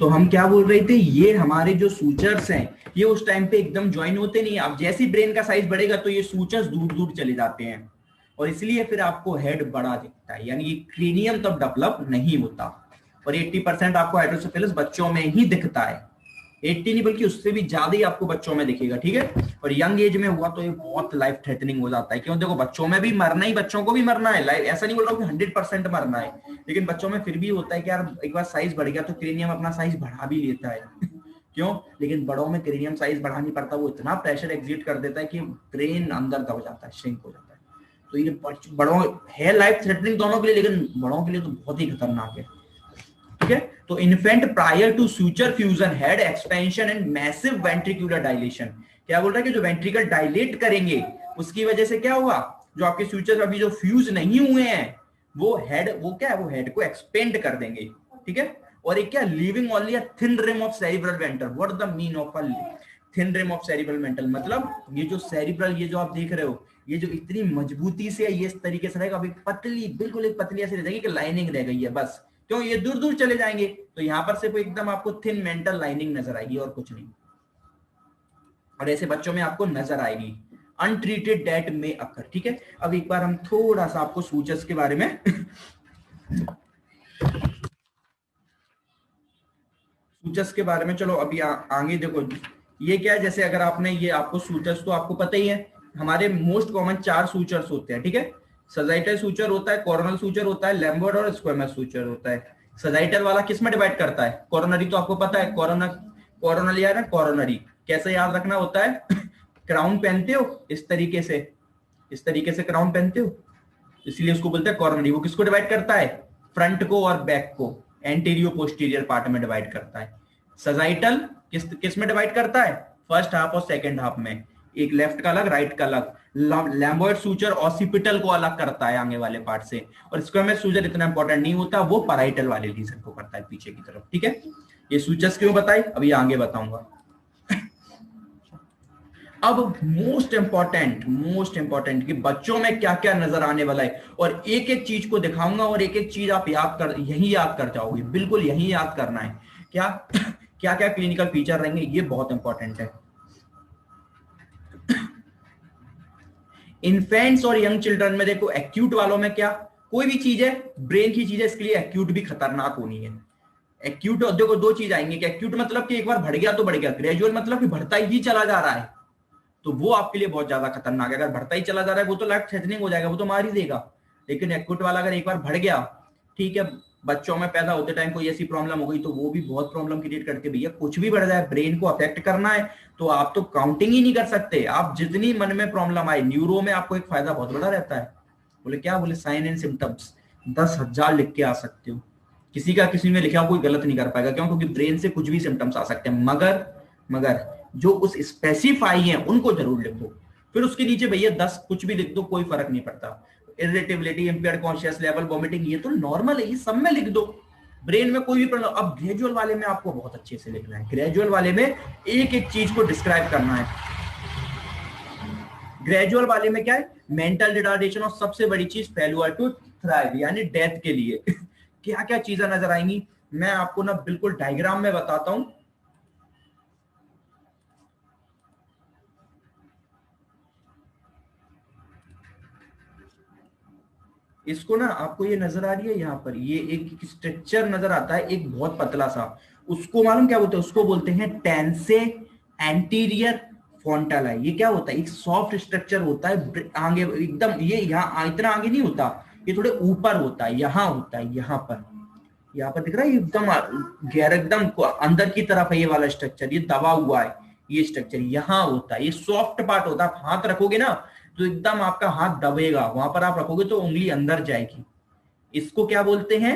तो हम क्या बोल रहे थे, ये हमारे जो सूचर्स हैं ये उस टाइम पे एकदम ज्वाइन होते नहीं। अब जैसे ही ब्रेन का साइज बढ़ेगा तो ये सूचर्स दूर दूर चले जाते हैं और इसलिए फिर आपको हेड बड़ा दिखता है, यानी ये क्रेनियम तब डेवलप नहीं होता। और 80% आपको हाइड्रोसेफेलस बच्चों में ही दिखता है, 80 नहीं बल्कि उससे भी ज्यादा ही आपको बच्चों में दिखेगा, ठीक है। और यंग एज में हुआ तो ये बहुत लाइफ थ्रेटनिंग हो जाता है, क्यों, देखो बच्चों में भी मरना ही, बच्चों को भी मरना है, लाइफ ऐसा नहीं बोल रहा हूँ कि 100% मरना है, लेकिन बच्चों में फिर भी होता है कि यार एक बार साइज बढ़ गया तो क्रेनियम अपना साइज बढ़ा भी लेता है क्यों, लेकिन बड़ों में क्रेनियम साइज बढ़ा नहीं पड़ता, वो इतना प्रेशर एग्जिट कर देता है कि ब्रेन अंदर दब जाता है, श्रिंक हो जाता है। तो ये बड़ों है लाइफ थ्रेटनिंग दोनों के लिए, लेकिन बड़ों के लिए तो बहुत ही खतरनाक है, ठीक है। तो infant prior to suture fusion head expansion and massive ventricular dilation, क्या बोल रहा है कि जो वेंट्रिकल डायलेट करेंगे उसकी वजह से क्या होगा, जो आपके सूचर अभी जो फ्यूज नहीं हुए हैं वो हेड, वो क्या है, वो हेड को एक्सपेंड कर देंगे, ठीक है। और एक क्या, leaving only a thin rim of cerebral ventral, what the mean of a thin rim of cerebral ventral, मतलब ये जो सेरिब्रल, ये जो आप देख रहे हो, ये जो इतनी मजबूती से ये इस तरीके से रहेगा, अभी पतली, बिल्कुल एक पतली ऐसी रह जाएगी कि लाइनिंग रह गई है बस, क्यों, ये दूर दूर चले जाएंगे तो यहां पर से कोई एकदम आपको थिन मेंटल लाइनिंग नजर आएगी और कुछ नहीं। और ऐसे बच्चों में आपको नजर आएगी, अनट्रीटेड डेट में अकर, ठीक है। अब एक बार हम थोड़ा सा आपको सूचर्स के बारे में सूचर्स के बारे में, चलो अभी आगे देखो, ये क्या है, जैसे अगर आपने ये आपको सूचर्स तो आपको पता ही है, हमारे मोस्ट कॉमन 4 सूचर्स होते हैं, ठीक है। सजाइटल सूचर होता है, कोरोनल सूचर होता है, लैम्बर्ट और स्क्वेमस सूचर होता है। सजाइटल वाला किस में डिवाइड करता है, कोरोनरी तो आपको पता है, कोरोनल या ना कोरोनरी, कैसे याद रखना होता है क्राउन पहनते हो इस तरीके से, इस तरीके से क्राउन पहनते हो, इसलिए उसको बोलते हैं कोरोनरी। वो किसको डिवाइड करता है, फ्रंट को और बैक को, एंटीरियो पोस्टीरियर पार्ट में डिवाइड करता है। सजाइटल किस किस में डिवाइड करता है, फर्स्ट हाफ और सेकंड हाफ में, एक लेफ्ट का अलग राइट का अलग। लैम्बर्ट सूचर ऑसिपिटल को अलग करता है आगे वाले पार्ट से, और स्क्वेमस सूचर इतना इंपॉर्टेंट नहीं होता, वो पैराइटल वाले लीजन को करता है पीछे की तरफ, ठीक है। ये सूचर्स क्यों बताए अभी आगे बताऊंगा। अब मोस्ट इंपॉर्टेंट कि बच्चों में क्या क्या नजर आने वाला है, और एक एक चीज को दिखाऊंगा और एक एक चीज आप यही याद कर जाओगे, बिल्कुल यही याद करना है क्या क्या क्या क्लिनिकल फीचर रहेंगे, ये बहुत इंपॉर्टेंट है। इन्फेंट्स और यंग चिल्ड्रन में देखो, एक्यूट वालों में क्या, कोई भी चीज है ब्रेन की चीज है, इसके लिए एक्यूट भी खतरनाक होनी है। एक्यूट देखो दो चीज आएंगे कि एक्यूट मतलब कि एक बार बढ़ गया तो बढ़ गया, ग्रेजुअल मतलब कि बढ़ता ही चला जा रहा है, तो वो आपके लिए बहुत ज्यादा खतरनाक है। अगर बढ़ता ही चला जा रहा है वो तो लाइफ थ्रेटनिंग हो जाएगा, वो तो मार ही देगा। लेकिन एक्यूट वाला अगर एक बार बढ़ गया, ठीक है, बच्चों में पैदा होते टाइम कोई ऐसी प्रॉब्लम हो गई तो वो भी बहुत प्रॉब्लम क्रिएट करके, भैया कुछ भी बढ़ जाए ब्रेन को अफेक्ट करना है तो आप तो काउंटिंग ही नहीं कर सकते, आप जितनी मन में प्रॉब्लम आए, न्यूरो में आपको एक फायदा बहुत बड़ा रहता है, बोले क्या, बोले साइन एंड सिम्टम्स 10,000 लिख के आ सकते हो, किसी का किसी में लिखा कोई गलत नहीं कर पाएगा, क्यों, क्योंकि ब्रेन से कुछ भी सिम्टम्स आ सकते हैं, मगर जो उस स्पेसिफाई है उनको जरूर लिखो, फिर उसके नीचे भैया 10 कुछ भी लिख दो, कोई फर्क नहीं पड़ता। Irritability, impaired conscious level, vomiting, ये तो नॉर्मल है, ये सब में लिख दो, ब्रेन में कोई भी प्रॉब्लम। अब ग्रेजुअल वाले में आपको बहुत अच्छे से लिखना है, ग्रेजुअल वाले में एक एक चीज को डिस्क्राइब करना है। ग्रेजुअल वाले में क्या है, मेंटल रिटार्डेशन, और सबसे बड़ी चीज फेल्यूर टू थ्राइव, यानी डेथ के लिए क्या क्या चीजें नजर आएंगी, मैं आपको ना बिल्कुल डायग्राम में बताता हूं। इसको ना, आपको ये नजर आ रही है यहाँ पर, ये एक स्ट्रक्चर नजर आता है, एक बहुत पतला सा, उसको मालूम क्या बोलते हैं, उसको बोलते हैं टेंसे एंटीरियर फोंटाला। ये क्या होता है, एक सॉफ्ट स्ट्रक्चर होता है आगे एकदम, ये यहाँ इतना आगे नहीं होता, ये थोड़े ऊपर होता है, यहाँ होता है, यहाँ पर दिख रहा है एकदम गहर, एकदम अंदर की तरफ है ये वाला स्ट्रक्चर, ये दबा हुआ है, ये स्ट्रक्चर यहाँ होता है, ये सॉफ्ट पार्ट होता है, आप हाथ रखोगे ना तो एकदम आपका हाथ दबेगा, वहां पर आप रखोगे तो उंगली अंदर जाएगी। इसको क्या बोलते हैं,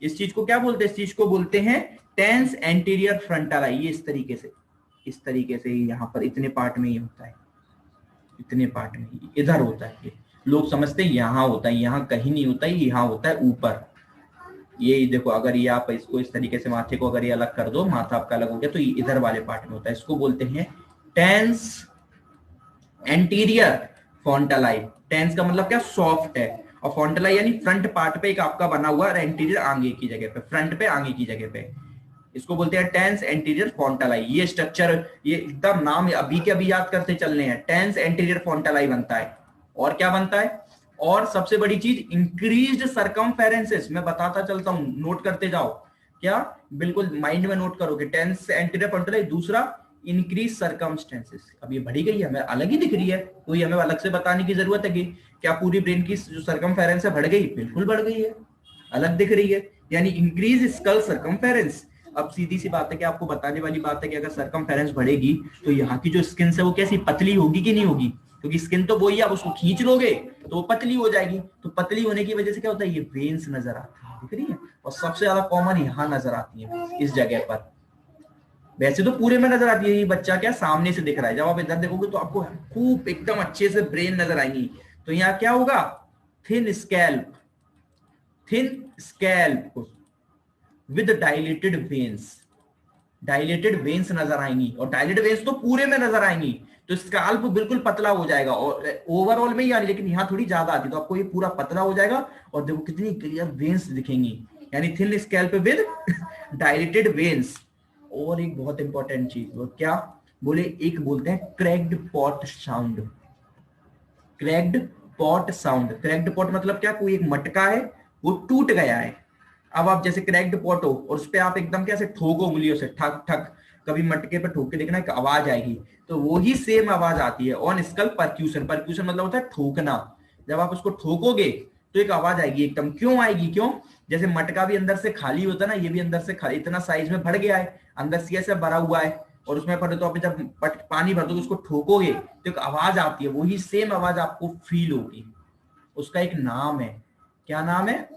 इस चीज को क्या बोलते हैं, इस चीज को बोलते हैं टेंस एंटीरियर फ्रंटल आई। ये इस तरीके से यहाँ पर इतने पार्ट में ही होता है, इतने पार्ट में इधर होता है, ये लोग समझते हैं यहाँ होता है, यहाँ कहीं नहीं होता है, यहाँ होता है ऊपर। ये देखो, अगर ये आप इसको इस तरीके से माथे को अगर ये अलग कर दो, माथा आपका अलग हो गया, तो ये इधर वाले पार्ट में होता है, इसको बोलते हैं टेंस एंटीरियर फोंटालाई। टेंस का मतलब क्या, सॉफ्ट है, और फोंटालाई यानी फ्रंट पार्ट पे एक आपका बना हुआ, और एंटीरियर आगे की जगह पे, फ्रंट पे आगे की जगह पे। इसको बोलते हैं टेंस एंटीरियर फ्रंटल। ये स्ट्रक्चर, ये एकदम नाम अभी के अभी याद करते चलने हैं। टेंस एंटीरियर फ्रंटल बनता है। और क्या बनता है? और सबसे बड़ी चीज इंक्रीज्ड सरकमफेरेंसेस। मैं बताता चलता हूं, नोट करते जाओ। क्या? बिल्कुल माइंड में नोट करोगे। टेंस एंटीरियर फ्रंटल, दूसरा इंक्रीज सरकमस्टेंसेस। अब ये बढ़ी गई है, हमें अलग ही दिख रही है, कोई हमें अलग से बताने की जरूरत है कि क्या पूरी ब्रेन की जो सरकमफेरेंस है बढ़ गई? बिल्कुल बढ़ गई है, अलग दिख रही है, यानी इंक्रीज स्कल सरकमफेरेंस। अब सीधी सी बात है कि आपको बताने वाली बात है कि अगर सरकमफेरेंस बढ़ेगी तो यहाँ की जो स्किन है वो कैसी पतली होगी कि नहीं होगी? क्योंकि स्किन तो वही है, आप उसको खींच लोगे तो वो पतली हो जाएगी। तो पतली होने की वजह से क्या होता है? ये वेन्स नजर आती है, दिख रही है। और सबसे ज्यादा कॉमन यहाँ नजर आती है, इस जगह पर। वैसे तो पूरे में नजर आती है, ये बच्चा क्या सामने से दिख रहा है। जब आप इधर देखोगे तो आपको खूब एकदम अच्छे से ब्रेन नजर आएंगी। तो यहाँ क्या होगा? Thin scalp, thin scalp with dilated veins. Dilated veins नजर आएंगी, और डायलेटेड वेन्स तो पूरे में नजर आएंगी। तो स्कैल्प बिल्कुल पतला हो जाएगा, और ओवरऑल में ही आ रही, लेकिन यहाँ थोड़ी ज्यादा आती, तो आपको ये पूरा पतला हो जाएगा। और देखो कितनी क्लियर वेन्स दिखेंगी, यानी thin scalp with dilated veins. और एक बहुत इंपॉर्टेंट चीज, वो क्या बोले? एक बोलते हैं cracked pot sound. Cracked pot sound. Cracked pot मतलब क्या? कोई एक मटका है, वो टूट गया है। अब आप जैसे क्रैक्ड पॉट हो और उस पर आप एकदम कैसे ठोको उंगलियों से, ठक ठक, कभी मटके पे ठोक के देखना, एक आवाज आएगी। तो वो ही सेम आवाज आती है ऑन स्कल परक्यूशन। परक्यूशन मतलब होता है ठोकना। जब आप उसको ठोकोगे तो एक आवाज आएगी एकदम। क्यों आएगी? क्यों? जैसे मटका भी अंदर से खाली होता है ना, ये भी अंदर से खाली, इतना साइज में भर गया है, अंदर से ऐसे भरा हुआ है, और उसमें पर तो आप जब पानी भर दोगे, उसको ठोकोगे तो एक आवाज आती है, वही सेम आवाज आपको फील होगी। उसका एक नाम है। क्या नाम है?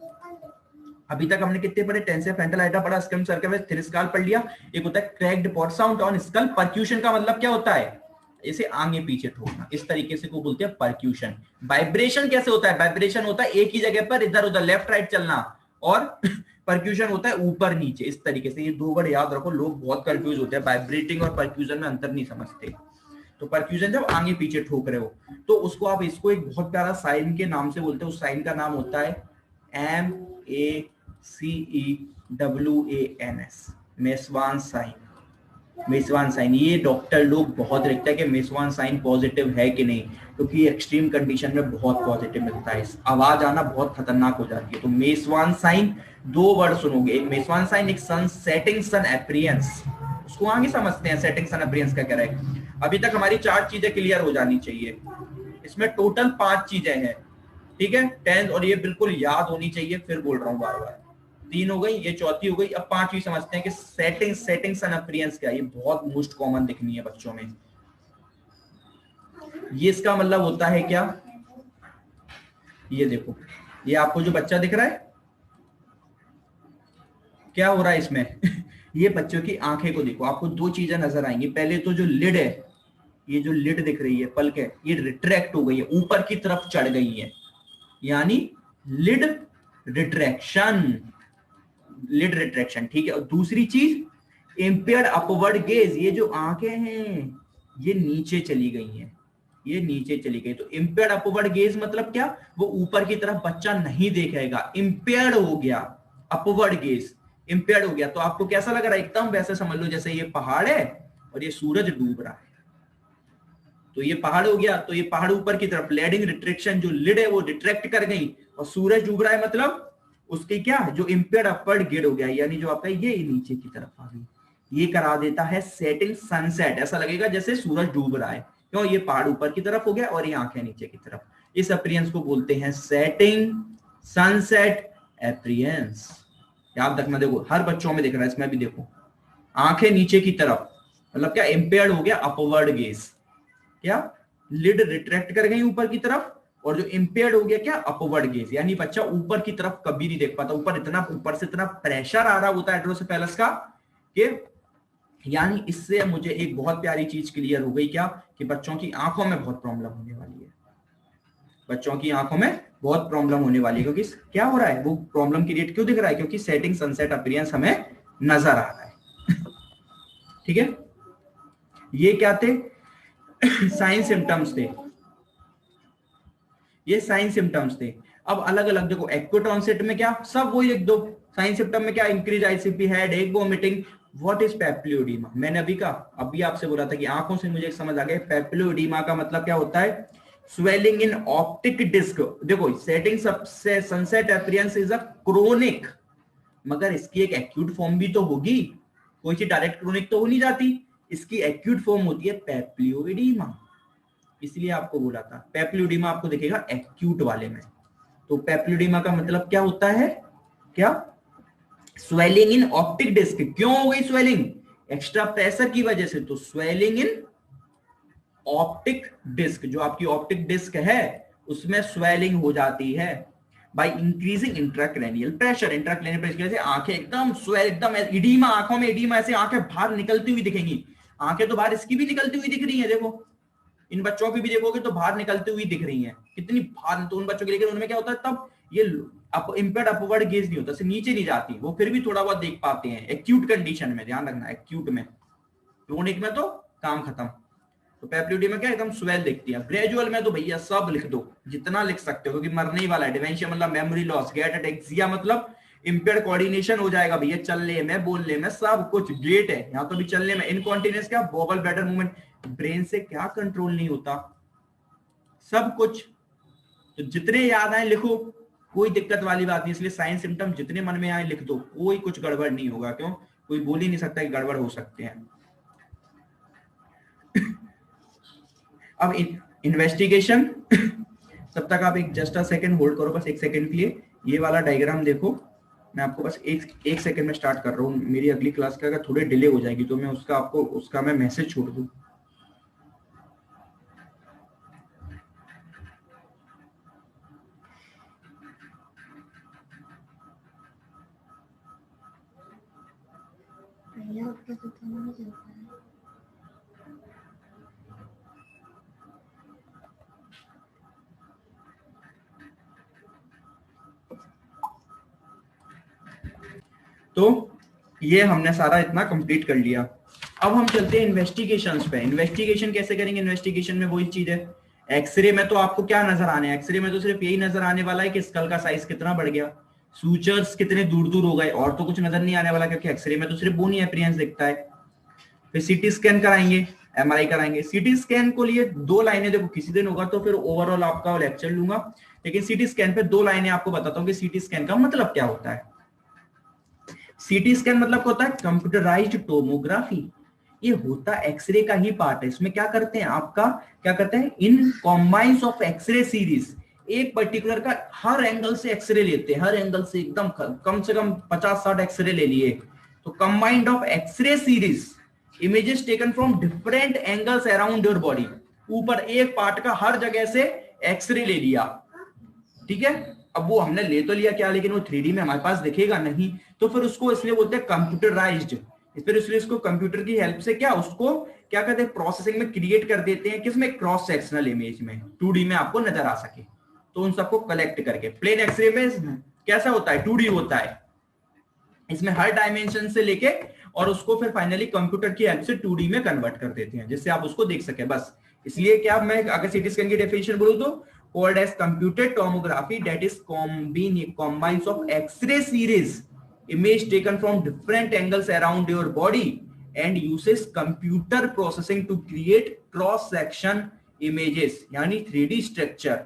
अभी तक हमने कितने पढ़े? टेंस फ्रंटल आइटा पढ़ा, स्कम सर्कल, थिन स्कल पढ़ लिया। एक होता है cracked pot sound on skull percussion. का मतलब क्या होता है? इसे आगे पीछे ठोकना, इस तरीके से को बोलते हैं परक्यूशन। वाइब्रेशन कैसे होता है? वाइब्रेशन होता है एक ही जगह पर इधर उधर लेफ्ट राइट चलना, और परक्यूशन होता है ऊपर नीचे, इस तरीके से। ये दो वर्ड याद रखो, लोग बहुत कंफ्यूज होते हैं, वाइब्रेटिंग और परक्यूशन में अंतर नहीं समझते। तो परक्यूशन जब आगे पीछे ठोक रहे हो, तो उसको आप इसको एक बहुत प्यारा साइन के नाम से बोलते हैं। उस साइन का नाम होता है MESWANS, मेस्वान साइन। मेस्वान साइन, ये डॉक्टर लोग बहुत लिखते हैं कि मेस्वान साइन पॉजिटिव है कि नहीं, क्योंकि तो एक्सट्रीम कंडीशन में बहुत पॉजिटिव मिलता है, आवाज आना बहुत खतरनाक हो जाती है। तो मेस्वान साइन, दो वर्ड सुनोगे, एक मेस्वान साइन, एक सन सेटिंग सन अपीयरेंस। उसको आगे समझते हैं सेटिंग सन अपीयरेंस का क्या है। अभी तक हमारी 4 चीजें क्लियर हो जानी चाहिए। इसमें टोटल 5 चीजें हैं, ठीक है? 10, और ये बिल्कुल याद होनी चाहिए, फिर बोल रहा हूँ बार बार। 3 हो गई, ये चौथी हो गई। अब 5वीं समझते हैं कि सेटिंग सन अपीयरेंस क्या है। ये बहुत मोस्ट कॉमन दिखनी है बच्चों में। ये इसका मतलब होता है क्या? ये देखो, ये आपको जो बच्चा दिख रहा है, क्या हो रहा है इसमें? ये बच्चों की आंखें को देखो, आपको 2 चीजें नजर आएंगी। पहले तो जो लिड है, ये जो लिड दिख रही है, पलक है, ये रिट्रैक्ट हो गई है, ऊपर की तरफ चढ़ गई है, यानी लिड रिट्रैक्शन। लिड रिट्रैक्शन, ठीक है। और दूसरी चीज इंपेयर्ड अपवर्ड गेज। ये जो आंखें हैं ये नीचे चली गई हैं, ये नीचे चली गई। तो इंपेयर्ड अपवर्ड गेज मतलब क्या? वो ऊपर की तरफ बच्चा नहीं देखेगा, इंपेयर्ड हो गया। अपवर्ड गेज इंपेयर्ड हो गया। तो आपको कैसा लग रहा है? एकदम वैसे समझ लो जैसे ये पहाड़ है और ये सूरज डूब रहा है। तो ये पहाड़ हो गया, तो ये पहाड़ ऊपर की तरफ, लेडिंग रिट्रैक्शन, जो लिड है वो रिट्रैक्ट कर गई, और सूरज डूब रहा है, मतलब उसकी क्या, जो इंपेयर्ड अपवर्ड गेड हो गया, यानी जो आपका ये नीचे की तरफ आ गई। ये करा देता है सेटिंग सनसेट। ऐसा लगेगा जैसे सूरज डूब रहा है, क्यों? ये पहाड़ ऊपर की तरफ हो गया और ये आंखें नीचे की तरफ। इस अपीयरेंस को बोलते हैं सेटिंग सनसेट अपीयरेंस। याद रखना, देखो हर बच्चों में दिख रहा है, इसमें भी देखो, आंखें नीचे की तरफ, मतलब क्या? इंपेयर्ड हो गया अपवर्ड गेज। क्या? लिड रिट्रैक्ट कर गई ऊपर की तरफ, और जो इंपेयर्ड हो गया क्या? अपवर्ड गेज, यानी बच्चा ऊपर की तरफ कभी नहीं देख पाता। ऊपर से इतना प्रेशर आ रहा होता है हेटेरोसेफेलस का कि, यानी इससे मुझे एक बहुत प्यारी चीज क्लियर हो गई, क्या? कि बच्चों की आंखों में बहुत प्रॉब्लम होने वाली है। बच्चों की आंखों में बहुत प्रॉब्लम होने वाली है, क्योंकि क्या हो रहा है? वो प्रॉब्लम क्रिएट क्यों दिख रहा है? क्योंकि सेटिंग सनसेट अपीयरेंस हमें नजर आ रहा है। ठीक है, ये क्या थे? साइन सिम्टम्स थे, ये साइन सिम्टम्स थे। अब अलग अलग देखो, एक्यूट ऑनसेट में क्या, सब वही लिख दो। साइन सिम्टम में क्या? इंक्रीज आईसीपी, हेड एक, वोमिटिंग, व्हाट इज पेप्लियोडीमा? मैंने अभी आपसे बोला था कि आंखों से मुझे समझ आ गया। पेप्लियोडीमा का मतलब क्या होता है? Swelling in optic disc. देखो, सेटिंग सबसे sunset appearance is a chronic, मगर इसकी एक एक्यूट फॉर्म भी तो होगी। कोई चीज डायरेक्ट क्रोनिक तो हो नहीं जाती, इसकी एक्यूट फॉर्म होती है पेप्लियोडीमा। इसलिए आपको बोला था पेप्लियोडीमा आपको दिखेगा एक्यूट वाले में। तो पेप्लियोडीमा का मतलब क्या होता है? क्या? Swelling in optic disc. क्यों हो गई स्वेलिंग? एक्स्ट्रा प्रेशर की वजह से। तो स्वेलिंग इन ऑप्टिक डिस्क, जो आपकी ऑप्टिक डिस्क है उसमें स्वेलिंग हो जाती है by increasing intracranial pressure. Intracranial pressure से आंखें एकदम स्वेल, एकदम इडीमा, आंखों में इडीमा, ऐसे आंखें बाहर निकलती हुई दिखेंगी। आंखें तो बाहर इसकी भी निकलती हुई दिख रही है, देखो इन बच्चों की भी देखोगे तो बाहर निकलती हुई दिख रही हैं कितनी बाहर। तो उन बच्चों के, लेकिन उनमें क्या होता है तब ये इंपेयर्ड अपवर्ड गेज नहीं होता, सिर्फ नीचे नहीं जाती, वो फिर भी थोड़ा बहुत देख पाते हैं एक्यूट कंडीशन में। ध्यान रखना, एक्यूट में, क्रोनिक में तो काम खत्म। तो पेप्लियोडी में क्या एकदम स्वेल दिखती है। ग्रेजुअल में तो भैया सब लिख दो जितना लिख सकते हो, क्योंकि मरने ही वाला है। डिमेंशिया मतलब मेमोरी लॉस, गेट एटेक्सिया मतलब इंपेयर्ड कोऑर्डिनेशन हो जाएगा भैया, चलने में बोलने में सब कुछ। गेट है यहाँ तो भी चलने में। इनकॉन्टिनेंस क्या? बॉबल ब्लैडर मूवमेंट। ब्रेन से क्या कंट्रोल नहीं होता, सब कुछ। तो जितने याद आए लिखो, कोई दिक्कत वाली बात नहीं। इसलिए साइंस सिम्टम जितने मन में आए लिख दो, कोई कुछ गड़बड़ नहीं होगा। क्यों? कोई बोल ही नहीं सकता कि गड़बड़ हो सकते हैं। अब इन्वेस्टिगेशन तब तक आप एक जस्ट अ सेकंड होल्ड करो, बस एक सेकंड के लिए। ये वाला डायग्राम देखो, मैं आपको बस एक सेकंड में स्टार्ट कर रहा हूँ। मेरी अगली क्लास का अगर थोड़ी डिले हो जाएगी तो मैं उसका मैं मैसेज छोड़ दूँ। तो ये हमने सारा इतना कंप्लीट कर लिया। अब हम चलते हैं इन्वेस्टिगेशंस पे। इन्वेस्टिगेशन कैसे करेंगे? इन्वेस्टिगेशन में वही चीज है, एक्सरे में तो आपको क्या नजर आने, एक्सरे में तो सिर्फ यही नजर आने वाला है कि स्कल का साइज कितना बढ़ गया, सूचर्स कितने दूर दूर हो गए, और तो कुछ नजर नहीं आने वाला, क्योंकि एक्सरे में तो सिर्फ बोनी अपीयरेंस दिखता है। फिर सीटी स्कैन कराएंगे, एमआरआई कराएंगे। सीटी स्कैन को लिए 2 लाइनें, देखो किसी दिन होगा तो फिर ओवरऑल आपका लेक्चर लूंगा, लेकिन सीटी स्कैन पे 2 लाइनें आपको बताता हूँ कि सीटी स्कैन का मतलब क्या होता है। सीटी स्कैन मतलब क्या होता है? Computerised tomography. ये होता एक्सरे का ही पार्ट है। इसमें क्या करते हैं, आपका क्या करते हैं, इन कॉम्बाइंस ऑफ एक्सरे सीरीज, एक पर्टिकुलर का हर एंगल से एक्सरे लेते हैं, हर एंगल से एकदम कम से कम 50-60 एक्सरे ले लिए। तो combined of X ray series, images taken from different angles around your body. ऊपर एक पार्ट का हर जगह से एक्सरे ले लिया, ठीक है। अब वो हमने ले तो लिया क्या, लेकिन वो 3D में हमारे पास दिखेगा नहीं, तो फिर उसको इसलिए बोलते हैं कंप्यूटराइज्ड। फिर इसलिए इसको कंप्यूटर की हेल्प से क्या, उसको क्या कहते हैं, प्रोसेसिंग में क्रिएट कर देते हैं, किसमें, क्रॉस सेक्शनल इमेज में, 2D में आपको नजर आ सके। तो उन सबको कलेक्ट करके, प्लेन एक्सरे में कैसा होता है, 2D होता है, इसमें हर डायमेंशन से लेके और उसको फिर फाइनली कंप्यूटर की हेल्प से 2D में कन्वर्ट कर देते हैं, जिससे आप उसको देख सके बस। इसलिए क्या, मैं अगर सीटी स्कैन की डेफिनेशन बोलूं तो called as computed tomography, that is combines of X-ray series image taken from different angles around your body and uses computer processing to create cross section images, यानी 3D स्ट्रक्चर।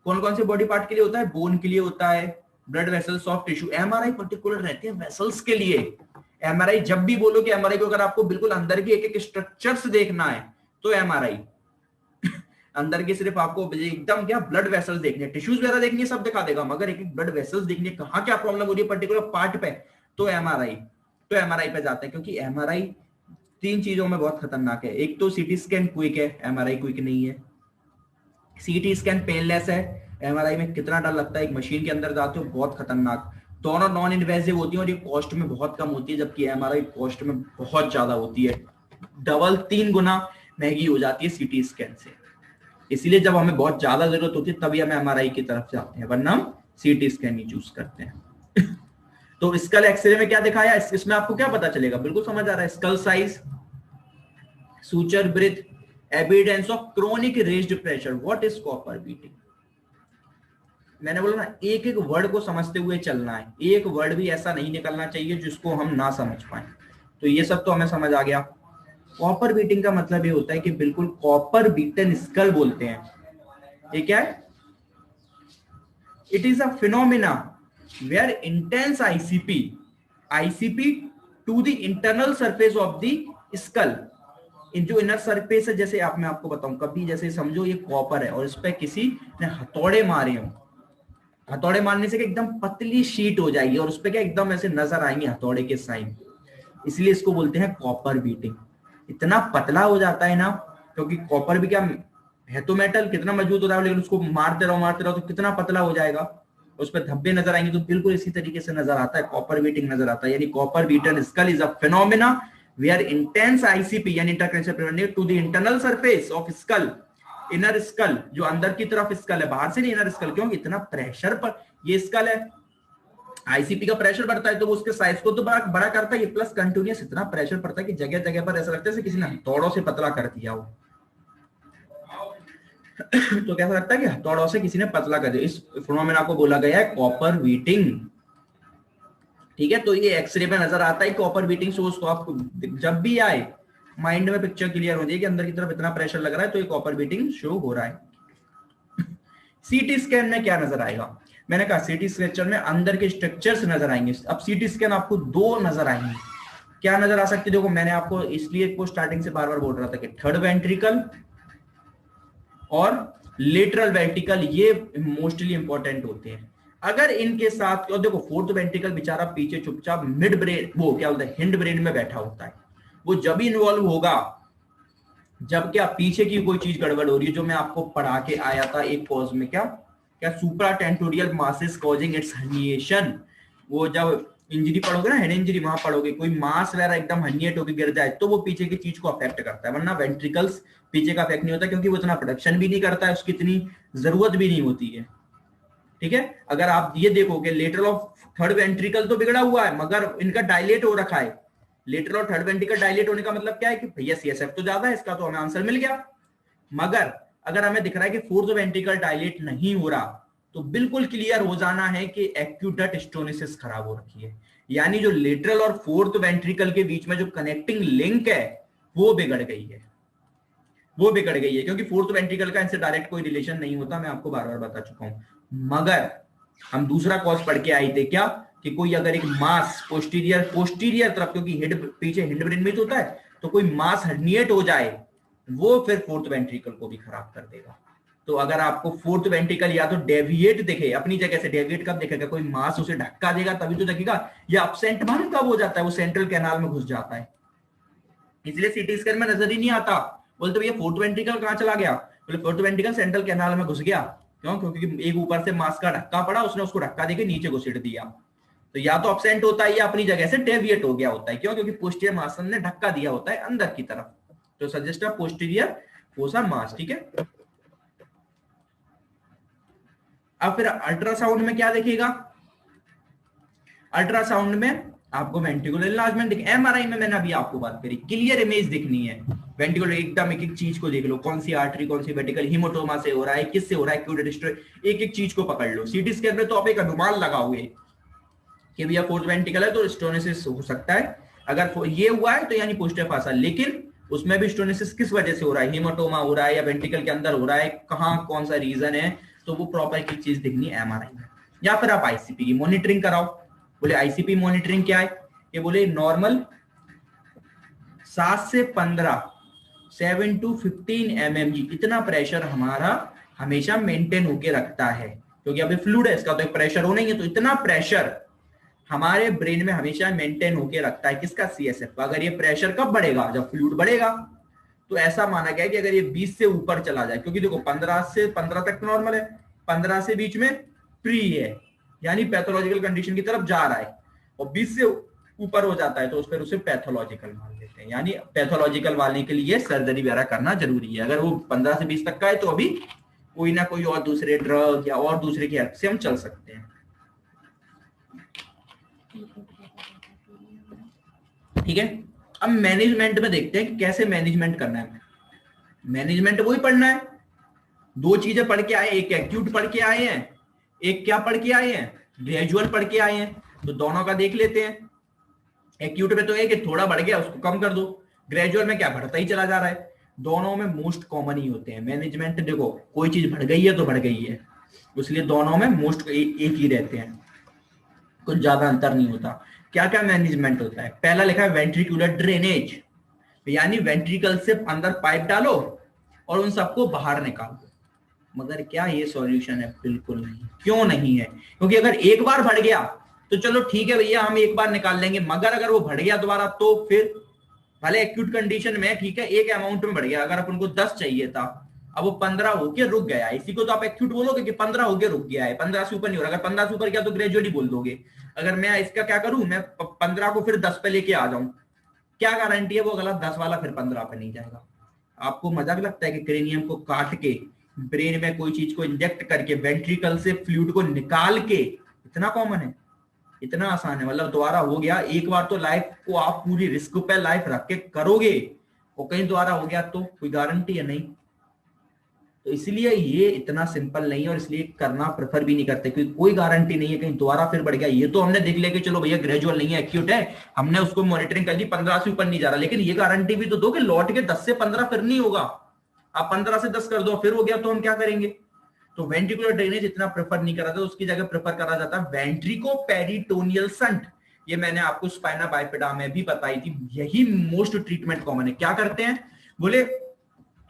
कौन कौन से body part के लिए होता है? Bone के लिए होता है, blood vessels of tissue. MRI particular रहते हैं वेसल्स के लिए। एमआरआई जब भी बोलो कि एमआरआई को अगर आपको बिल्कुल अंदर की एक एक स्ट्रक्चर्स देखना है तो एमआरआई अंदर की सिर्फ आपको एकदम क्या ब्लड वेसल्स देखने, टिश्यूज वगैरह देखनी सब दिखा देगा, मगर एक एक ब्लड वेसल्स देखने कहाँ क्या प्रॉब्लम हो रही है पर्टिकुलर पार्ट पे, तो एमआरआई पे जाते हैं। क्योंकि एमआरआई 3 चीजों में बहुत खतरनाक है। एक तो सीटी स्कैन क्विक है, एमआरआई क्विक नहीं है। सीटी स्कैन पेनलेस है, एमआरआई में कितना डर लगता है, एक मशीन के अंदर जाते हो बहुत खतरनाक। दोनों नॉन इन्वेसिव होती है और ये कॉस्ट में बहुत कम होती है, जबकि एमआरआई कॉस्ट में बहुत ज्यादा होती है, डबल 3 गुना महंगी हो जाती है सीटी स्कैन से। इसलिए जब हमें बहुत ज्यादा जरूरत होती है तभी हम एमआरआई की तरफ जाते हैं, वरना हम सीटी स्कैन ही चूज करते हैं। तो स्कल एक्सरे में क्या दिखाया, इसमें आपको क्या पता चलेगा, बिल्कुल समझ आ रहा है। Skull size, suture breath, evidence of chronic raised pressure, what is copper beating. मैंने बोला ना, एक एक वर्ड को समझते हुए चलना है, एक वर्ड भी ऐसा नहीं निकलना चाहिए जिसको हम ना समझ पाए। तो ये सब तो हमें समझ आ गया। कॉपर बीटिंग का मतलब ये होता है कि बिल्कुल कॉपर बीटन स्कल बोलते हैं। ये क्या है? It is a phenomena where intense ICP to the internal surface of the skull. इन जो इनर सरफेस है, जैसे मैं आपको बताऊं, कभी जैसे समझो ये कॉपर है और इस पे किसी ने हथौड़े मारे हो, हथौड़े मारने से एकदम पतली शीट हो जाएगी और उस पे क्या एकदम ऐसे नजर आएंगे हथौड़े के साइन, इसलिए इसको बोलते हैं कॉपर बीटिंग। इतना पतला हो जाता है ना, क्योंकि कॉपर भी क्या है तो मेटल, कितना मजबूत होता है, लेकिन उसको मारते रहो तो कितना पतला हो जाएगा, उस पर धब्बे नजर आएंगे। तो बिल्कुल इसी तरीके से नजर आता है, कॉपर बीटिंग नजर आता है। यानी copper beaten skull is a phenomena where intense ICP यानी interconnection to the internal surface of skull, inner skull, जो अंदर की तरफ स्कल है, बाहर से नहीं, इनर स्कल। क्यों? इतना प्रेशर पर ये स्कल है, आईसीपी का प्रेशर बढ़ता है तो वो उसके साइज को तो बड़ा करता है, प्लस कंटिन्यूस इतना प्रेशर पड़ता है कि जगह जगह पर ऐसा लगता है किसी ने हथौड़ों से पतला कर दिया हो। तो कैसा लगता है कि हथौड़ों से किसी ने पतला कर दिया। इस फिनोमेना को बोला गया है कॉपर बीटिंग। ठीक है, तो ये एक्सरे में नजर आता है कॉपर बीटिंग सोर्स। तो आपको जब भी आए माइंड में पिक्चर क्लियर हो जाए कि अंदर की तरफ इतना प्रेशर लग रहा है तो ये कॉपर बीटिंग शो हो रहा है। सीटी स्कैन में क्या नजर आएगा? मैंने कहा सीटी स्ट्रक्चर में अंदर के स्ट्रक्चर्स नजर आएंगे। अब सीटी स्कैन आपको दो नजर आएंगे। क्या नजर आ सकती है? देखो, मैंने आपको इसलिए को स्टार्टिंग से बार बार बोल रहा था कि थर्ड वेंट्रिकल और लेटरल वेंट्रिकल ये मोस्टली इंपॉर्टेंट होते हैं। अगर इनके साथ, और देखो फोर्थ वेंट्रिकल बेचारा पीछे चुपचाप मिड ब्रेन, वो क्या बोलते हैं, हिंड ब्रेन में बैठा होता है। वो जब ही इन्वॉल्व होगा जब क्या पीछे की कोई चीज गड़बड़ हो रही है, जो मैं आपको पढ़ा के आया था एक कॉज में, क्या क्या सुप्राटेंटोरियल मासेस कॉजिंग इट्स हर्निएशन। वो जब इंजरी पढ़ोगे ना, हेड इंजरी, वहां पढ़ोगे कोई मास वगैरह एकदम हर्निएट होकर गिर जाए तो वो पीछे की चीज को अफेक्ट करता है, वरना वेंट्रिकल्स पीछे का अफेक्ट नहीं होता, क्योंकि वो इतना प्रोडक्शन भी नहीं करता है, उसकी इतनी जरूरत भी नहीं होती है। ठीक है, अगर आप ये देखोगे लेटरल ऑफ थर्ड वेंट्रिकल तो बिगड़ा हुआ है मगर इनका डायलेट हो रखा है। लेटरल और थर्ड वेंट्रिकल डायलेट होने का मतलब क्या है कि भैया सीएसएफ तो ज्यादा है, इसका तो हमें आंसर मिल गया। मगर अगर हमें दिख रहा है कि फोर्थ वेंट्रिकल डायलेट नहीं हो रहा तो बिल्कुल क्लियर हो जाना है कि एक्यूट स्टोनिसिस खराब हो रखी है। यानी जो लेटरल और फोर्थ वेंट्रिकल के बीच में जो कनेक्टिंग लिंक है वो बिगड़ गई है, वो बिगड़ गई है, क्योंकि फोर्थ वेंट्रिकल का इनसे डायरेक्ट कोई रिलेशन नहीं होता, मैं आपको बार बार बता चुका हूं। मगर हम दूसरा कॉज पढ़ के आए थे क्या, कि कोई अगर एक मास पोस्टीरियर तरफ, क्योंकि हेड पीछे हिंड ब्रेन में होता है, तो कोई मास हर्निएट हो जाए वो फिर फोर्थ वेंट्रिकल को भी खराब कर देगा। तो अगर आपको फोर्थ वेंट्रिकल या तो डेविएट दिखे, अपनी जगह से डेविएट कब दिखेगा, कोई मास उसे धक्का देगा तभी तो दिखेगा, या अपसेंट मन कब हो जाता है, वो सेंट्रल कैनाल में घुस जाता है, इसलिए सीटी स्कैन में नजर ही नहीं आता। बोलते भैया फोर्थ वेंट्रिकल कहां चला गया? बोले फोर्थ वेंट्रिकल सेंट्रल कैनाल में घुस गया। क्यों? क्योंकि एक ऊपर से मास का धक्का पड़ा, उसने उसको धक्का देके नीचे घुसेड़ दिया। तो या तो अपसेंट होता है या अपनी जगह से डेविएट हो गया होता है। क्यों? क्योंकि पोस्टीरियर मास ने धक्का दिया होता है अंदर की तरफ। तो सजेस्ट पोस्टीरियर फोसा मास। ठीक है, अब फिर अल्ट्रासाउंड में क्या देखेगा? अल्ट्रासाउंड में आपको वेंट्रिकुलर एनलार्जमेंट दिखे। एमआरआई में मैंने अभी आपको बात करी, क्लियर इमेज दिखनी है, वेंट्रिकुलर एकदम एक एक चीज को देख लो, कौन सी आर्टरी कौन सी वेंट्रिकल, हिमोटोमा से हो रहा है, किससे हो रहा है, एक्यूट डिस्ट्रॉय, एक एक चीज को पकड़ लो। सीटी स्कैन में तो आप एक अनुमान लगाओगे कि भैया फोर्थ वेंट्रिकल है तो स्टोनिसिस हो सकता है, अगर ये हुआ है तो यानी पोस्टीरियर फासा। लेकिन उसमें भी स्टोनिसिस किस वजह से हो रहा है, हिमोटोमा हो रहा है या वेंट्रिकल के अंदर हो रहा है, कहां कौन सा रीजन है, तो वो प्रॉपर की चीज दिखनी है एमआरआई में। या फिर आप आईसीपी की मॉनिटरिंग कराओ। बोले आईसीपी मॉनिटरिंग क्या है? ये बोले नॉर्मल 7 से 15 7 to 15 mmg इतना प्रेशर हमारा हमेशा मेंटेन होके रखता है, क्योंकि अभी फ्लूइड है, इसका तो एक प्रेशर होना ही है। तो इतना प्रेशर हमारे ब्रेन में हमेशा मेंटेन होके रखता है, किसका? सीएसएफ का। अगर ये प्रेशर कब बढ़ेगा? जब फ्लूइड बढ़ेगा। तो ऐसा माना गया है कि अगर ये 20 से ऊपर चला जाए, क्योंकि देखो 15 से 15 तक नॉर्मल है, 15 से बीच में प्री है यानी पैथोलॉजिकल कंडीशन की तरफ जा रहा है, और 20 से ऊपर हो जाता है तो फिर उसे पैथोलॉजिकल मान लेते हैं। यानी पैथोलॉजिकल वाले के लिए सर्जरी वगैरह करना जरूरी है। अगर वो 15 से 20 तक का है तो अभी कोई ना कोई और दूसरे ड्रग या और दूसरे की हेल्प से हम चल सकते हैं। ठीक है, अब मैनेजमेंट में देखते हैं कि कैसे मैनेजमेंट करना है। मैनेजमेंट वही पढ़ना है, दो चीजें पढ़ के आए, एक एक्यूट पढ़ के आए हैं, एक क्या पढ़ के आए हैं, ग्रेजुअल पढ़ के आए हैं। तो दोनों का देख लेते हैं। एक्यूट में तो है कि थोड़ा बढ़ गया उसको कम कर दो, ग्रेजुअल में क्या बढ़ता ही चला जा रहा है। दोनों में मोस्ट कॉमन ही होते हैं। मैनेजमेंट देखो कोई चीज बढ़ गई है तो बढ़ गई है, इसलिए दोनों में मोस्ट एक ही रहते हैं, कुछ ज्यादा अंतर नहीं होता। क्या क्या मैनेजमेंट होता है? पहला लिखा है वेंट्रिकुलर ड्रेनेज, यानी वेंट्रिकल से अंदर पाइप डालो और उन सबको बाहर निकालो। मगर क्या ये सॉल्यूशन है? बिल्कुल नहीं। क्यों नहीं है? क्योंकि अगर एक बार बढ़ गया तो चलो ठीक है भैया हम एक बार निकाल लेंगे, मगर अगर वो बढ़ गया दोबारा तो फिर भले एक्यूट कंडीशन में ठीक है एक अमाउंट में बढ़ गया, अगर अपन को 10 चाहिए था अब वो 15 होके रुक गया, इसी को तो आप एक्यूट बोलोगे कि 15 होके रुक गया है, 15 से ऊपर नहीं हो रहा। अगर 15 से ऊपर गया तो ग्रेजुअली बोल दोगे। अगर मैं इसका क्या करूं, मैं 15 को फिर 10 पे लेके आ जाऊं, क्या गारंटी है वो गलत 10 वाला फिर 15 पे नहीं जाएगा? आपको मजाक लगता है कि क्रेनियम को काट के ब्रेन में कोई चीज को इंजेक्ट करके वेंट्रिकल से फ्लूइड को निकाल के, इतना कॉमन है, इतना आसान है। मतलब दोबारा हो गया एक बार तो लाइफ को आप पूरी रिस्क पे लाइफ रख के करोगे, और कहीं दोबारा हो गया तो कोई गारंटी है नहीं। तो इसलिए ये इतना सिंपल नहीं है और इसलिए करना प्रेफर भी नहीं करते, क्योंकि कोई गारंटी नहीं है कहीं दोबारा फिर बढ़ गया। ये तो हमने देख लिया कि चलो भैया ग्रेजुअल नहीं है एक्यूट है, हमने उसको मॉनिटरिंग कर दी 15 से ऊपर नहीं जा रहा, लेकिन ये गारंटी भी तो दो कि लौट के 10 से 15 फिर नहीं होगा। आप 15 से 10 कर दो फिर हो गया तो हम क्या करेंगे? तो वेंट्रिकुलर ड्रेनेज इतना प्रेफर नहीं करा था, उसकी जगह प्रेफर करा जाता वेंट्रिको पेरिटोनियल शंट। ये मैंने आपको स्पाइना बाइपेडा में भी बताई थी, यही मोस्ट ट्रीटमेंट कॉमन है। क्या करते हैं बोले,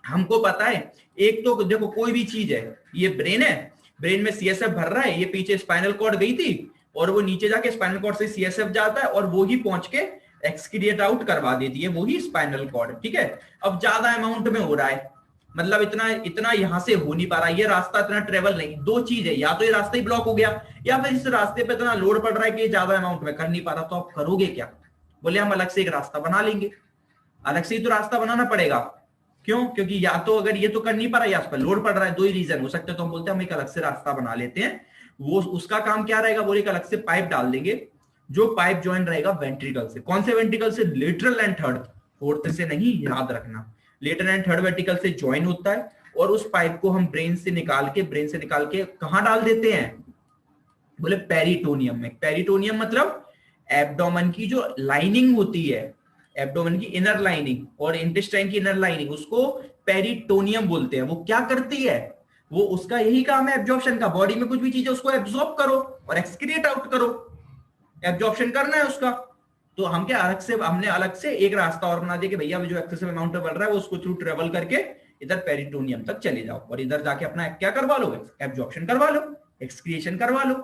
हमको पता है एक तो देखो कोई भी चीज है, ये ब्रेन है, ब्रेन में सीएसएफ भर रहा है, ये पीछे स्पाइनल कॉर्ड गई थी और वो नीचे जाके स्पाइनल कॉर्ड से सीएसएफ जाता है और वो ही पहुंच के एक्सक्रिएट आउट करवा देती है, वो ही स्पाइनल कॉर्ड। ठीक है, अब ज्यादा अमाउंट में हो रहा है, मतलब इतना इतना यहां से हो नहीं पा रहा, ये रास्ता इतना ट्रेवल नहीं। दो चीज है, या तो ये रास्ता ही ब्लॉक हो गया या फिर इस रास्ते पे इतना लोड पड़ रहा है कि ज्यादा अमाउंट में कर नहीं पा रहा। तो आप करोगे क्या? बोले हम अलग से एक रास्ता बना लेंगे। अलग से ही तो रास्ता बनाना पड़ेगा, क्यों? क्योंकि या तो अगर ये तो कर नहीं पा रहा या इस पर लोड पड़ रहा है, दो ही रीजन हो सकते हैं। तो हम बोलते हैं हम एक अलग से रास्ता बना लेते हैं। वो उसका काम क्या रहेगा? बोले एक अलग से पाइप डाल देंगे, जो पाइप ज्वाइन रहेगा वेंट्रिकल से। कौन से वेंट्रिकल से? लेटरल एंड थर्ड, फोर्थ से नहीं, याद रखना। लेटरल एंड थर्ड वेंट्रिकल से ज्वाइन होता है और उस पाइप को हम ब्रेन से निकाल के कहां डाल देते हैं? बोले पेरिटोनियम में। पेरिटोनियम मतलब एब्डोमेन की जो लाइनिंग होती है, एब्डोमेन की इनर लाइनिंग और इंटेस्टाइन की इनर लाइनिंग, उसको पेरिटोनियम बोलते हैं। वो क्या करती है? वो उसका यही काम है एब्जॉर्प्शन का। बॉडी में कुछ भी चीज है उसको एब्जॉर्ब करो और एक्सक्रिएट आउट करो, एब्जॉर्प्शन करना है उसका। तो हम क्या हमने अलग से एक रास्ता और बना दिया कि भैया जो एक्सेसिव अमाउंट में बढ़ रहा है वो उसको थ्रू ट्रेवल करके इधर पेरिटोनियम तक चले जाओ और इधर जाके अपना क्या करवा लो? एब्जॉर्प्शन करवा लो, एक्सक्रिएशन करवा लो।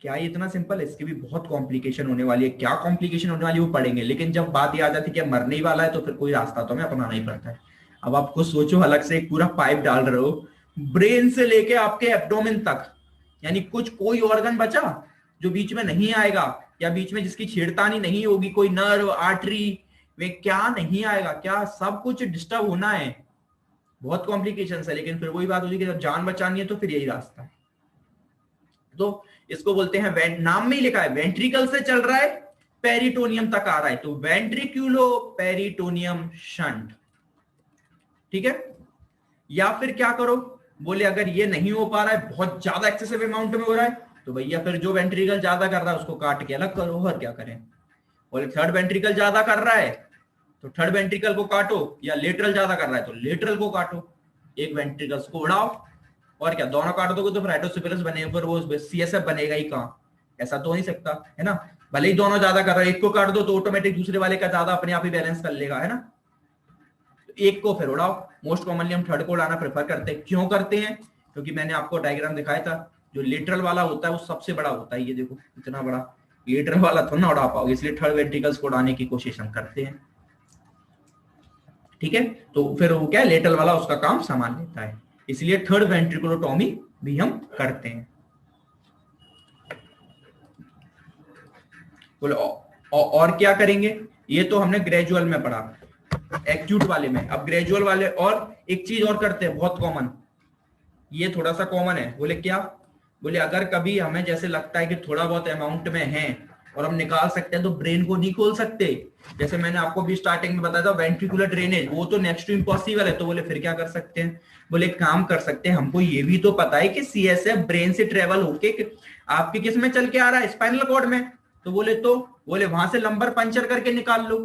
क्या ये इतना सिंपल है? इसकी भी बहुत कॉम्प्लिकेशन होने वाली है। क्या कॉम्प्लिकेशन होने वाली है वो पढ़ेंगे, लेकिन जब बात ये आ जाती है कि मरने ही वाला है तो फिर कोई रास्ता तो हमें अपनाना ही पड़ता है। अब आपको सोचो अलग से एक पूरा पाइप डाल रहे हो ब्रेन से लेके आपके एब्डोमेन तक, यानी कुछ कोई ऑर्गन बचा जो बीच में नहीं आएगा या बीच में जिसकी छेड़तानी नहीं होगी, कोई नर्व आर्टरी वे क्या नहीं आएगा? क्या सब कुछ डिस्टर्ब होना है? बहुत कॉम्प्लिकेशन है। लेकिन फिर वही बात होती है कि जब जान बचानी है तो फिर यही रास्ता है। तो इसको बोलते हैं, नाम में ही लिखा है वेंट्रिकल से चल रहा है पेरिटोनियम तक आ रहा है, तो वेंट्रिक्यूलो पेरिटोनियम शंट। ठीक है, या फिर क्या करो? बोले अगर ये नहीं हो पा रहा है, बहुत ज्यादा एक्सेसिव अमाउंट में हो रहा है, तो भैया फिर जो वेंट्रिकल ज्यादा कर रहा है उसको काट के अलग करो, और क्या करें? बोले थर्ड वेंट्रिकल ज्यादा कर रहा है तो थर्ड वेंट्रिकल को काटो, या लेटरल ज्यादा कर रहा है तो लेटरल को काटो, एक वेंट्रिकल्स को उड़ाओ, और क्या? दोनों काट दोगे तो फिर हाइड्रोसिफिलस बनेगा, फिर वो सीएसएफ बनेगा ही कहां? ऐसा तो हो नहीं सकता, है ना? भले ही दोनों ज्यादा कर रहे हो, एक को काट दो तो ऑटोमेटिक दूसरे वाले का ज्यादा अपने आप ही बैलेंस कर लेगा, है ना? एक को फिर उड़ाओ। मोस्ट कॉमनली हम थर्ड को उड़ाना प्रेफर करते हैं। क्यों करते हैं? क्योंकि मैंने आपको डायग्राम दिखाया था, जो लेटरल वाला होता है वो सबसे बड़ा होता है। ये देखो इतना बड़ा, लेटरल वाला तो ना उड़ा पाओगे, इसलिए थर्ड वेंट्रिकल्स को उड़ाने की कोशिश हम करते हैं। ठीक है, तो फिर वो क्या है, लेटरल वाला उसका काम संभाल लेता है, इसलिए थर्ड वेंट्रिकुलोटॉमी भी हम करते हैं। बोलो और क्या करेंगे? ये तो हमने ग्रेजुअल में पढ़ा, एक्यूट वाले में। अब ग्रेजुअल वाले और एक चीज और करते हैं बहुत कॉमन, ये थोड़ा सा कॉमन है। बोले क्या? बोले अगर कभी हमें जैसे लगता है कि थोड़ा बहुत अमाउंट में है और हम निकाल सकते हैं तो ब्रेन को नहीं खोल सकते। जैसे मैंने आपको भी स्टार्टिंग में बताया था वेंट्रिकुलर ड्रेनेज, वो तो नेक्स्ट टू इम्पॉसिबल है। तो बोले फिर क्या कर सकते हैं? बोले काम कर सकते हैं, हमको ये भी तो पता है कि सीएसएफ ब्रेन से ट्रेवल होके आपके किस में चल के आ रहा है? स्पाइनल कॉर्ड में। तो बोले तो बोले वहां से लंबर पंचर करके निकाल लो,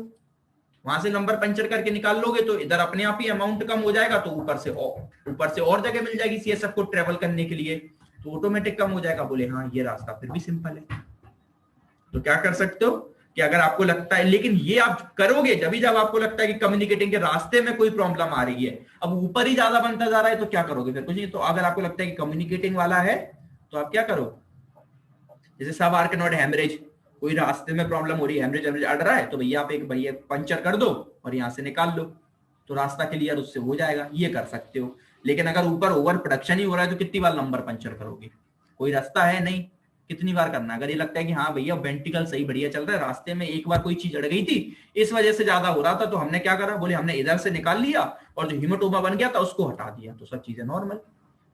वहां से नंबर पंचर करके निकाल लोगे तो इधर अपने आप ही अमाउंट कम हो जाएगा, तो ऊपर से और जगह मिल जाएगी सीएसएफ को ट्रेवल करने के लिए, तो ऑटोमेटिक कम हो जाएगा। बोले हाँ ये रास्ता फिर भी सिंपल है। तो क्या कर सकते हो कि अगर आपको लगता है, लेकिन ये आप करोगे जब आपको लगता है कि कम्युनिकेटिंग के रास्ते में कोई प्रॉब्लम आ रही है, अब ऊपर ही ज्यादा बनता जा रहा है, तो क्या करोगे फिर? कुछ नहीं। तो अगर आपको लगता है कि कम्युनिकेटिंग वाला है तो आप क्या करो, जैसे सब आर्कनॉइड हेमरेज, कोई रास्ते में प्रॉब्लम हो रही है, हेमरेज अड़ रहा है, तो भैया आप एक भैया पंचर कर दो और यहां से निकाल लो, तो रास्ता क्लियर उससे हो जाएगा, ये कर सकते हो। लेकिन अगर ऊपर ओवर प्रोडक्शन ही हो रहा है तो कितनी बार नंबर पंचर करोगे? कोई रास्ता है नहीं, कितनी बार करना? अगर ये लगता है कि हाँ भैया वेंटिकल सही बढ़िया चल रहा है, रास्ते में एक बार कोई चीज अड़ गई थी इस वजह से ज्यादा हो रहा था, तो हमने क्या करा, बोले हमने इधर से निकाल लिया और जो हीमोटोमा बन गया था उसको हटा दिया, तो सब चीजें नॉर्मल।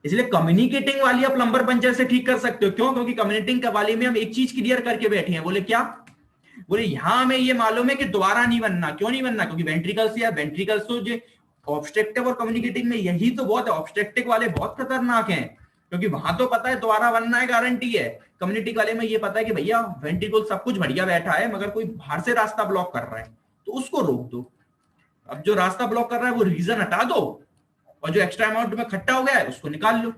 इसलिए कम्युनिकेटिंग वाली आप लंबर पंचर से ठीक कर सकते हो। क्यों? क्योंकि कम्युनिकेटिंग वाली में हम एक चीज क्लियर करके बैठे हैं। बोले क्या? बोले यहां हमें ये मालूम है कि दोबारा नहीं बनना। क्यों नहीं बनना? क्योंकि वेंट्रिकल्स या वेंट्रिकल्स तो जो ऑब्स्ट्रक्टिव और कम्युनिकेटिंग में यही तो बहुत है, ऑब्स्ट्रक्टिव वाले बहुत खतरनाक हैं, क्योंकि वहां तो पता है दोबारा बनना है, गारंटी है। कम्युनिटी वाले में ये पता है कि भैया वेंट्रिकल सब कुछ बढ़िया बैठा है, मगर कोई बाहर से रास्ता ब्लॉक कर रहा है तो उसको रोक दो। अब जो रास्ता ब्लॉक कर रहा है वो रीजन हटा दो, और जो एक्स्ट्रा अमाउंट में इकट्ठा हो गया है उसको निकाल लो।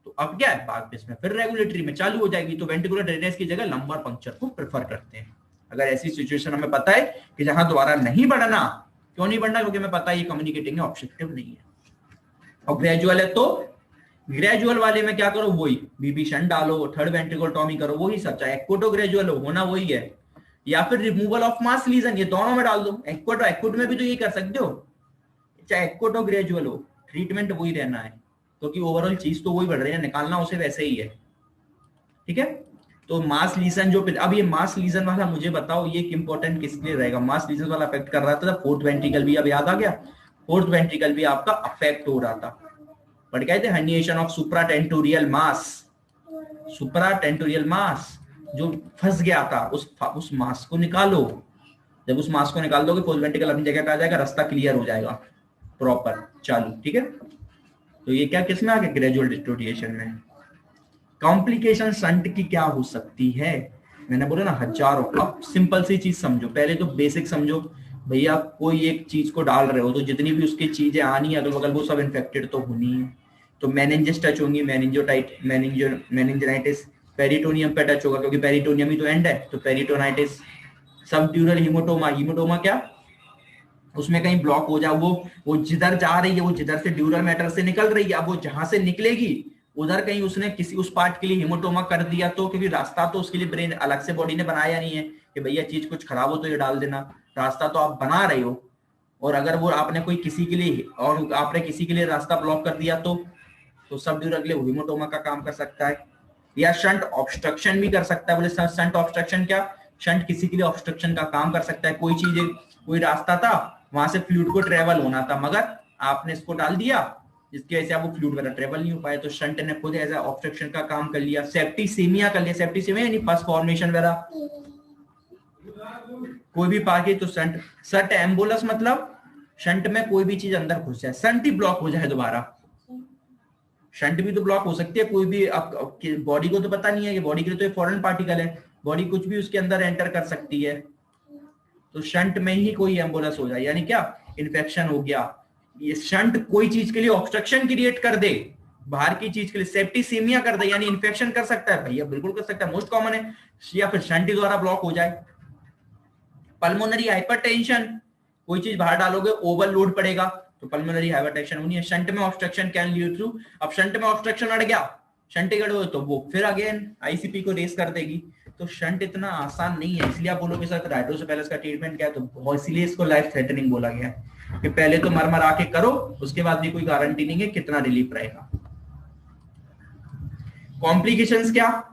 तो अब क्या है, बाद में फिर रेगुलेटरी में चालू हो जाएगी। तो वेंट्रिकुलर ड्रेनेज की जगह लंबर पंक्चर को प्रेफर करते हैं अगर ऐसी सिचुएशन हमें पता है कि जहां दोबारा नहीं बढ़ना। क्यों नहीं बढ़ना? क्योंकि हमें पता है ये कम्युनिकेटिंग ऑब्जेक्टिव नहीं है। और ग्रेजुअल है तो ग्रेजुअल वाले में क्या करो, वही बीबी शंट डालो, थर्ड वेंट्रिकोटॉमी करो, वही सब। चाहे एक्वोटो ग्रेजुअल होना वही है, या फिर रिमूवल ऑफ मास लीजन, ये दोनों में डाल दो। एक्वोट में भी तो ये कर सकते हो, चाहे एक्वोटो ग्रेजुअल हो, ट्रीटमेंट वही रहना है, क्योंकि ओवरऑल चीज तो वही बढ़ रही है, निकालना उसे वैसे ही है। ठीक है? तो मास लीजन जो, अब ये मास लीजन वाला मुझे बताओ ये इंपॉर्टेंट किस लिए रहेगा? मास लीजन वाला अफेक्ट कर रहा था, फोर्थ वेंट्रिकल भी, अब याद आ गया, फोर्थ वेंट्रिकल भी आपका अफेक्ट हो रहा था। पढ़ गए थे हर्निएशन ऑफ सुप्राटेंटोरियल मास, सुप्राटेंटोरियल मास जो फंस गया था, उस मास को निकालो। जब उस मास को निकाल दोगे फोर्थ वेंट्रिकल अपनी जगह पे आ जाएगा, रास्ता क्लियर हो जाएगा प्रॉपर चालू। ठीक है? तो ये क्या किसमें आ गया? ग्रेजुअल डिस्टोरिएशन में। कॉम्प्लिकेशन शंट की क्या हो सकती है? मैंने बोला ना हजारों। अब सिंपल सी चीज समझो, पहले तो बेसिक समझो। भैया कोई एक चीज को डाल रहे हो तो जितनी भी उसकी चीजें आनी है अगल बगल वो सब इन्फेक्टेड तो होनी है। तो मेनिंजेस टच होंगी, मेनिंजाइटिस, पेरिटोनियम पे टच होगा क्योंकि पेरिटोनियम ही तो एंड है, तो पेरिटोनाइटिस। सबड्यूरल हीमोटोमा, हीमोटोमा क्या उसमें कहीं ब्लॉक हो जाए, वो जिधर जा रही है, वो जिधर से ड्यूरल मैटर से निकल रही है, अब वो जहां से निकलेगी उधर कहीं उसने किसी उस पार्ट के लिए हीमोटोमा कर दिया, तो क्योंकि रास्ता तो उसके लिए ब्रेन अलग से बॉडी ने बनाया नहीं है कि भैया चीज कुछ खराब हो तो ये डाल देना, रास्ता तो आप बना रहे हो। और अगर वो आपने कोई किसी के लिए, और आपने किसी के लिए रास्ता ब्लॉक कर दिया तो सब ड्यूरल के लिए हीमोटोमा का काम कर सकता है। या शंट ऑब्स्ट्रक्शन भी कर सकता है। बोले शंट ऑब्स्ट्रक्शन क्या? शंट किसी के लिए ऑब्स्ट्रक्शन का काम कर सकता है। कोई चीज, कोई रास्ता था, वहां से फ्लूइड को ट्रेवल होना था, मगर आपने इसको डाल दिया जिसकी वजह से आप वो फ्लूइड वगैरह ट्रेवल नहीं हो पाए, तो शंट ने खुद एज ऑब्स्ट्रक्शन का काम कर लिया। सेप्टिसेमिया कर लिया। सेप्टिसेमिया यानी पस फॉर्मेशन वगैरह कोई भी पाके, तो शंट एम्बुलस मतलब शंट में कोई भी चीज अंदर घुस जाए, शंट ही ब्लॉक हो जाए दोबारा। शंट भी तो ब्लॉक हो सकती है कोई भी। बॉडी को तो पता नहीं है कि बॉडी के लिए तो फॉरेन पार्टिकल है, बॉडी कुछ भी उसके अंदर एंटर कर सकती है। तो शंट में ही कोई एम्बुलस हो जाए यानी क्या? इन्फेक्शन हो गया। ये शंट कोई चीज के लिए ऑब्स्ट्रक्शन क्रिएट कर दे, बाहर की चीज के लिए सेप्टिसेमिया कर दे यानी इन्फेक्शन कर सकता है। भैया बिल्कुल कर सकता है, मोस्ट कॉमन है। या फिर शंट द्वारा ब्लॉक हो जाए। पल्मोनरी हाइपरटेंशन, कोई चीज बाहर डालोगे ओवरलोड पड़ेगा तो पल्मोनरी हाइपरटेंशन होनी है। शंट में ऑब्स्ट्रक्शन कैन लीड टू, अब शंट में ऑब्स्ट्रक्शन अड़ गया, शंट गड़बड़ तो वो फिर अगेन आईसीपी को रेस कर देगी। तो शंट इतना आसान नहीं है, इसलिए आप बोलोगे सर हाइड्रोसेफेलस का ट्रीटमेंट क्या है, तो इसलिए इसको लाइफ थ्रेटनिंग बोला गया है कि पहले तो मर आके करो, उसके बाद भी कोई गारंटी नहीं है कितना रिलीफ रहेगा। कॉम्प्लिकेशंस क्या?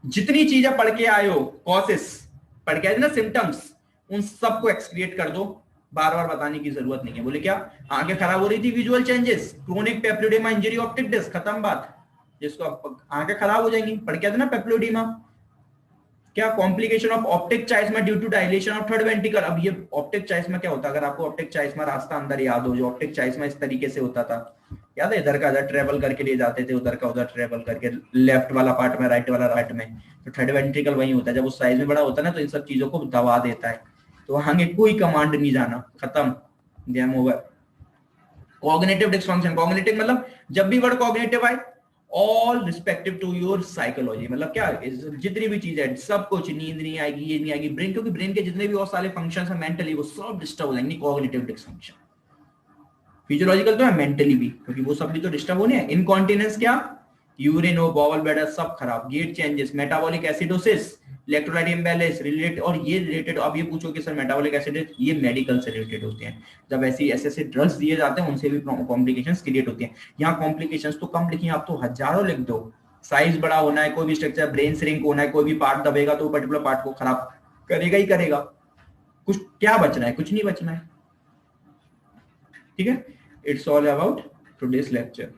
जितनी चीजें पढ़ के आए हो, कॉसेस पढ़ के आए ना, सिम्टम्स, उन सबको एक्सक्रिएट कर दो, बार बार बताने की जरूरत नहीं है। बोले क्या? आंखें खराब हो रही थी, visual changes, chronic papilloedema injury optic disc, खत्म बात। जिसको आंखें खराब हो जाएंगी, पढ़ के आते ना पेप्लोडेमा, क्या complication of optic chiasma due to dilation of third ventricle. अब ये ऑप्टिक चाइस्मा क्या होता है, अगर आपको ऑप्टिक चाइस्मा रास्ता अंदर याद हो, जो ऑप्टिक चाइस्मा इस तरीके से होता था, याद है, इधर का इधर ट्रेवल करके ले जाते थे, उधर का उधर ट्रेवल करके, लेफ्ट वाला पार्ट में, राइट वाला राइट में, तो थर्ड वेंट्रिकल वही होता है। जब उस साइज में बड़ा होता है ना, तो इन सब चीजों को दबा देता है, तो आगे कोई कमांड नहीं जाना, खत्म, game over. Cognitive dysfunction, cognitive मतलब जब भी वर्ड कॉग्निटिव आए, all respective to your psychology, मतलब क्या, जितनी भी चीज है, सब कुछ, नींद नहीं आएगी, ये नहीं आएगी, ब्रेन, क्योंकि ब्रेन के जितने भी और सारे फंक्शंस हैं मेंटली, वो सब डिस्टर्ब हो जाएंगे, कॉग्निटिव डिसफंक्शन। फिजियोलॉजिकल तो है, मेंटली भी, क्योंकि वो सब भी तो डिस्टर्ब होने हैं। इनकॉन्टिनेंस क्या, यूरिन हो, बॉवल ब्लैडर सब खराब, gait changes, metabolic acidosis, electrolyte imbalance related, और ये रिलेटेड, अब ये पूछो कि सर मेटाबॉलिक एसिड, ये मेडिकल से रिलेटेड होते हैं, जब ऐसी ऐसे ड्रग्स दिए जाते हैं उनसे भी कॉम्प्लिकेशंस क्रिएट होती हैं। यहाँ कॉम्प्लिकेशंस तो कम लिखी, आप तो हजारों लिख दो। साइज बड़ा होना है, कोई भी स्ट्रक्चर, ब्रेन श्रिंक होना है, कोई भी पार्ट दबेगा तो पर्टिकुलर पार्ट को खराब करेगा ही करेगा, कुछ क्या बचना है, कुछ नहीं बचना है, ठीक है। It's all about today's lecture.